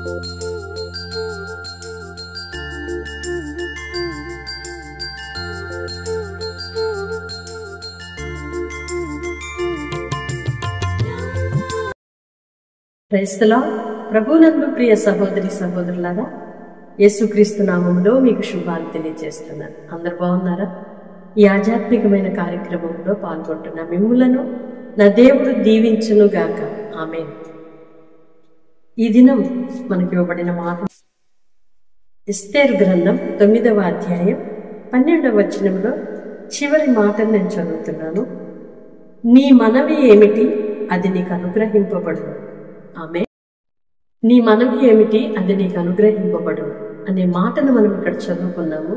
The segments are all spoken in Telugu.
Praise the lord. ప్రభువునందు ప్రియ సహోదరి సహోదరులారా, యేసుక్రీస్తు నామములో మీకు శుభాలు తెలియజేస్తున్నాను. అందరు బాగున్నారా? ఈ ఆధ్యాత్మికమైన కార్యక్రమంలో పాల్గొంటున్న మిమ్ములను నా దేవుడు దీవించును గాక. ఆమేన్. ఈ దినం మనకి ఇవ్వబడిన మాట ఎస్తేరు గ్రంథం 9వ అధ్యాయం 12వ వచనంలో చివరి మాటను నేను చదువుతున్నాను. నీ మనవి ఏమిటి, అది నీకు అనుగ్రహింపబడును. ఆమె నీ మనవి ఏమిటి, అది నీకు అనుగ్రహింపబడును అనే మాటను మనం ఇక్కడ చదువుకున్నాము.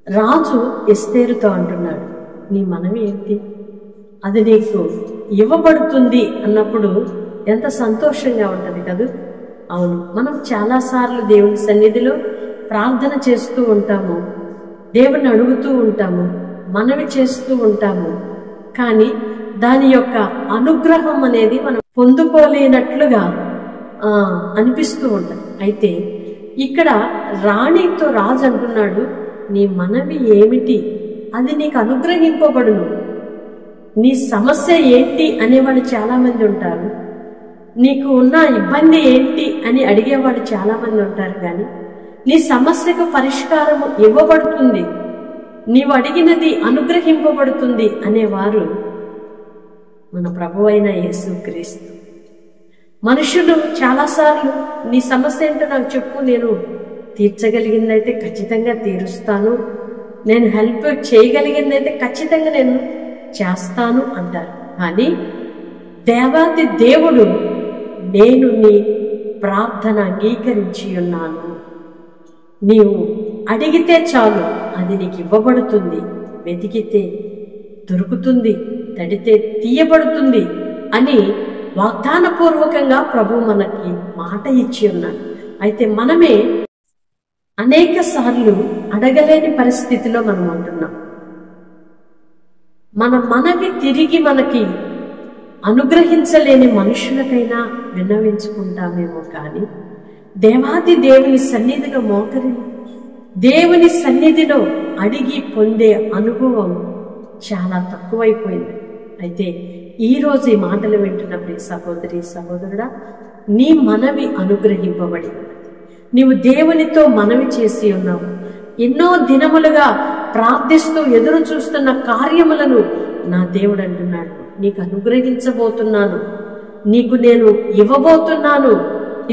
రాజు ఎస్తేరుతో అంటున్నాడు, నీ మనవి ఏంటి, అది నీకు ఇవ్వబడుతుంది అన్నప్పుడు ఎంత సంతోషంగా ఉంటుంది కదా. అవును, మనం చాలాసార్లు దేవుని సన్నిధిలో ప్రార్థన చేస్తూ ఉంటాము, దేవుని అడుగుతూ ఉంటాము, మనవి చేస్తూ ఉంటాము. కానీ దాని యొక్క అనుగ్రహం అనేది మనం పొందుకోలేనట్లుగా అనిపిస్తూ ఉంటుంది. అయితే ఇక్కడ రాణితో రాజు అంటున్నాడు, నీ మనవి ఏమిటి, అది నీకు అనుగ్రహింపబడును. నీ సమస్య ఏంటి అనేవాడు చాలా మంది ఉంటారు, నీకు ఉన్న ఇబ్బంది ఏంటి అని అడిగేవాడు చాలా మంది ఉంటారు. కానీ నీ సమస్యకు పరిష్కారము ఇవ్వబడుతుంది, నీవు అడిగినది అనుగ్రహింపబడుతుంది అనేవారు మన ప్రభువైన యేసుక్రీస్తు. మనుషులు చాలాసార్లు నీ సమస్య ఏంటో నాకు చెప్పు, నేను తీర్చగలిగిందైతే ఖచ్చితంగా తీరుస్తాను, నేను హెల్ప్ చేయగలిగిందైతే ఖచ్చితంగా నేను చేస్తాను అంటారు. కానీ దేవాది దేవుడు, నేను నీ ప్రార్థన అంగీకరించి ఉన్నాను, నీవు అడిగితే చాలు అది నీకు ఇవ్వబడుతుంది, వెతికితే దొరుకుతుంది, తడితే తీయబడుతుంది అని వాగ్దానపూర్వకంగా ప్రభు మనకి మాట ఇచ్చి ఉన్నాడు. అయితే మనమే అనేక సార్లు అడగలేని పరిస్థితిలో మనం ఉంటున్నాం. మన మనవి తిరిగి మనకి అనుగ్రహించలేని మనుషులకైనా విన్నవించుకుంటామేమో, కానీ దేవాది దేవుని సన్నిధిలో మోకరి దేవుని సన్నిధిలో అడిగి పొందే అనుభవం చాలా తక్కువైపోయింది. అయితే ఈరోజు ఈ మాటలు వింటున్న ప్రియ సహోదరి సహోదరుడా, నీ మనవి అనుగ్రహింపబడి ఉన్నది. నీవు దేవునితో మనవి చేసి ఉన్నావు. ఎన్నో దినములుగా ప్రార్థిస్తూ ఎదురు చూస్తున్న కార్యములను నా దేవుడు అంటున్నాడు, నీకు అనుగ్రహించబోతున్నాను, నీకు నేను ఇవ్వబోతున్నాను,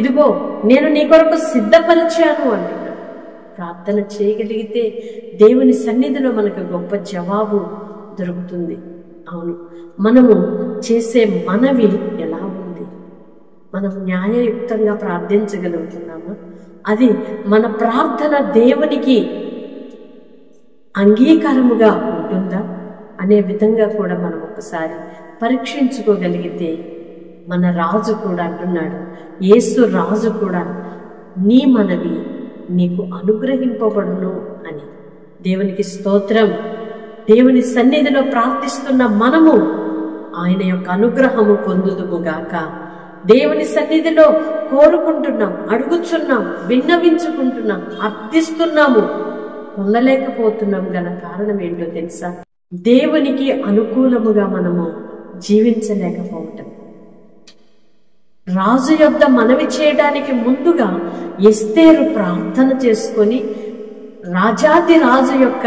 ఇదిగో నేను నీ కొరకు సిద్ధపరిచాను అంటున్నాడు. ప్రార్థన చేయగలిగితే దేవుని సన్నిధిలో మనకు గొప్ప జవాబు దొరుకుతుంది. అవును, మనము చేసే మనవి ఎలా ఉంది, మనం న్యాయయుక్తంగా ప్రార్థించగలుగుతున్నామా, అది మన ప్రార్థన దేవునికి అంగీకారముగా ఉంటుందా అనే విధంగా కూడా మనం ఒకసారి పరీక్షించుకోగలిగితే, మన రాజు కూడా అంటున్నాడు, యేసు రాజు కూడా, నీ మనవి నీకు అనుగ్రహింపబడును అని. దేవునికి స్తోత్రం. దేవుని సన్నిధిలో ప్రార్థిస్తున్న మనము ఆయన యొక్క అనుగ్రహము పొందుదుముగాక. దేవుని సన్నిధిలో కోరుకుంటున్నాం, అడుగుచున్నాం, విన్నవించుకుంటున్నాం, అర్థిస్తున్నాము, పొందలేకపోతున్నాం గల కారణం ఏంటో తెలుసా? దేవునికి అనుకూలముగా మనము జీవించలేకపోవటం. రాజు యొద్ద మనవి చేయడానికి ముందుగా ఎస్తేరు ప్రార్థన చేసుకొని రాజాది రాజు యొక్క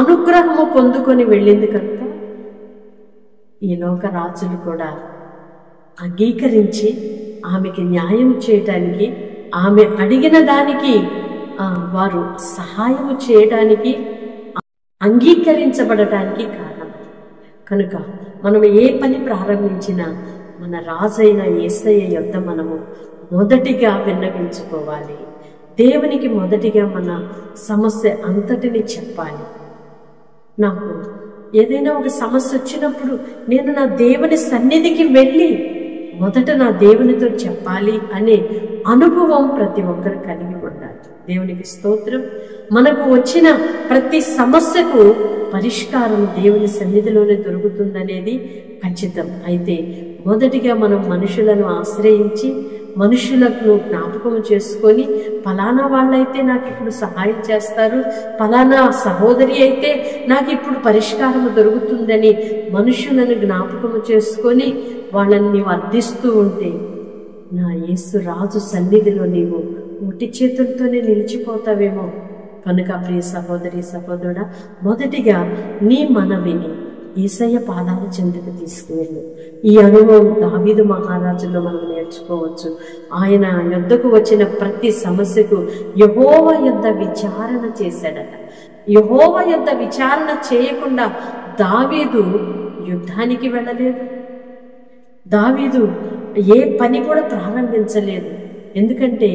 అనుగ్రహము పొందుకొని వెళ్ళింది కనుక ఈ లోక రాజులు కూడా అంగీకరించి ఆమెకి న్యాయం చేయటానికి, ఆమె అడిగిన దానికి వారు సహాయము చేయడానికి, అంగీకరించబడటానికి కారణం. కనుక మనం ఏ పని ప్రారంభించినా మన రాజైన యేసయ్య యొద్ద మనము మొదటిగా విన్నవించుకోవాలి. దేవునికి మొదటిగా మన సమస్య అంతటిని చెప్పాలి. నాకు ఏదైనా ఒక సమస్య వచ్చినప్పుడు నేను నా దేవుని సన్నిధికి వెళ్ళి మొదట నా దేవునితో చెప్పాలి అనే అనుభవం ప్రతి ఒక్కరు కలిగి ఉండాలి. దేవునికి స్తోత్రం. మనకు వచ్చిన ప్రతి సమస్యకు పరిష్కారం దేవుని సన్నిధిలోనే దొరుకుతుందనేది ఖచ్చితం. అయితే మొదటిగా మనం మనుషులను ఆశ్రయించి మనుషులకు జ్ఞాపకం చేసుకొని ఫలానా వాళ్ళైతే నాకు ఇప్పుడు సహాయం చేస్తారు, ఫలానా సహోదరి అయితే నాకు ఇప్పుడు పరిష్కారం దొరుకుతుందని మనుషులను జ్ఞాపకం చేసుకొని వాళ్ళని నీవు అర్థిస్తూ ఉంటే నా యేసు రాజు సన్నిధిలో నీవు ఒట్టి చేతులతోనే నిలిచిపోతావేమో. కనుక ప్రియ సహోదరి సహోదరుడా, మొదటిగా నీ మనవిని యేసయ్య పాదాల చెంతకు తీసుకువెళ్ళు. ఈ అనుభవం దావీదు మహారాజులో మనం నేర్చుకోవచ్చు. ఆయన యొద్దకు వచ్చిన ప్రతి సమస్యకు యెహోవా యొద్ద విచారణ చేశాడట. యెహోవా యొద్ద విచారణ చేయకుండా దావీదు యుద్ధానికి వెళ్ళలేదు. దావీదు ఏ పని కూడా ప్రారంభించలేదు. ఎందుకంటే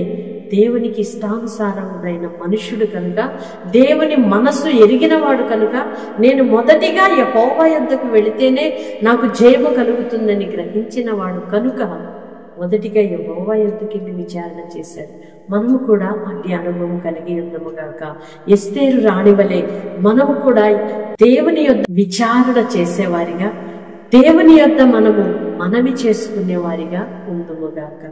దేవునికి ఇష్టానుసారమైన మనుష్యుడు కనుక, దేవుని మనసు ఎరిగినవాడు కనుక, నేను మొదటిగా యెహోవా యొద్దకు వెళితేనే నాకు జయము కలుగుతుందని గ్రహించిన వాడు కనుక మొదటిగా యెహోవా యొద్దకు విచారణ చేశాడు. మనము కూడా అట్టి అనుభవం కలిగి ఉన్నాము గాక. ఎస్తేరు రాణి వలె మనము కూడా దేవుని యొద్ద విచారణ చేసేవారిగా, దేవుని యొద్ద మనము మనవి చేసుకునేవారిగా ఉందుముగాక.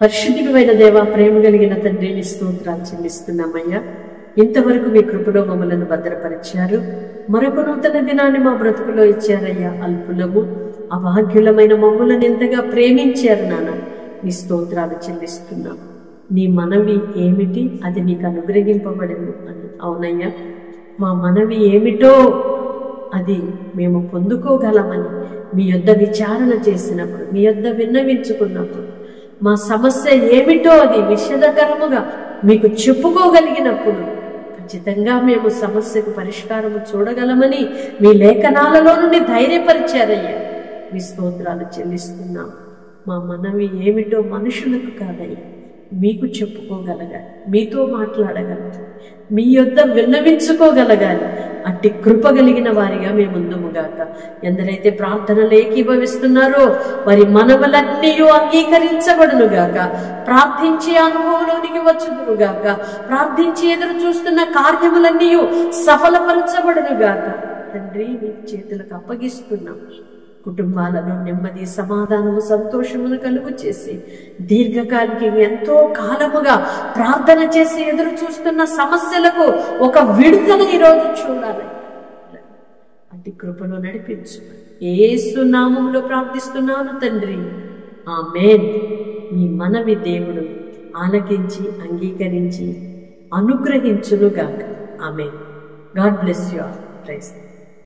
పరిశుద్ధుడైన దేవా, ప్రేమ కలిగిన తండ్రి, నీ స్తోత్రాలు చెల్లిస్తున్నామయ్యా. ఇంతవరకు మీ కృపలో మమ్మలను భద్రపరిచారు. మరొక నూతన దినాన్ని మా బ్రతుకులో ఇచ్చారయ్యా. అల్పులము అభాగ్యులమైన మమ్మలను ఎంతగా ప్రేమించారు నాన్న. నీ స్తోత్రాలు చెల్లిస్తున్నాం. నీ మనవి ఏమిటి, అది నీకు అనుగ్రహింపబడను అని. అవునయ్యా, మా మనవి ఏమిటో అది మేము పొందుకోగలమని మీ యొద్ద విచారణ చేసినప్పుడు, మీ యొద్ద విన్నవించుకున్నప్పుడు, మా సమస్య ఏమిటో అది విషదకరముగా మీకు చెప్పుకోగలిగినప్పుడు ఖచ్చితంగా మేము సమస్యకు పరిష్కారము చూడగలమని మీ లేఖనాలలో నుండి ధైర్యపరిచారయ్యా. మీ స్తోత్రాలు చెల్లిస్తున్నాం. మా మనవి ఏమిటో మనుషులకు కాదయ్యా, మీకు చెప్పుకోగలగాలి, మీతో మాట్లాడగలగాలి, మీ యొద్ద విన్నవించుకోగలగాలి. అట్టి కృప కలిగిన వారిగా మేము ముందుముగాక. ఎందరైతే ప్రార్థనలు ఏకీభవిస్తున్నారో వారి మనవులన్నీ అంగీకరించబడునుగాక. ప్రార్థించే అనుభవంలోనికి వచ్చుదురుగాక. ప్రార్థించి ఎదురు చూస్తున్న కార్యములన్నీ సఫలపరచబడునుగాక. తండ్రి, మీ చేతులకు అప్పగిస్తున్నాం. కుటుంబాలను నెమ్మది, సమాధానము, సంతోషమును కలుగు చేసి దీర్ఘకాలిక ఎంతో కాలముగా ప్రార్థన చేసి ఎదురు చూస్తున్న సమస్యలకు ఒక విడుదల ఈరోజు చూడాలి. అట్టి కృపలో నడిపించు. యేసు నామములో ప్రార్థిస్తున్నాను తండ్రి, ఆమేన్. మీ మనవి దేవుడు ఆలకించి అంగీకరించి అనుగ్రహించునుగాక. Amen. God bless you all. Praise.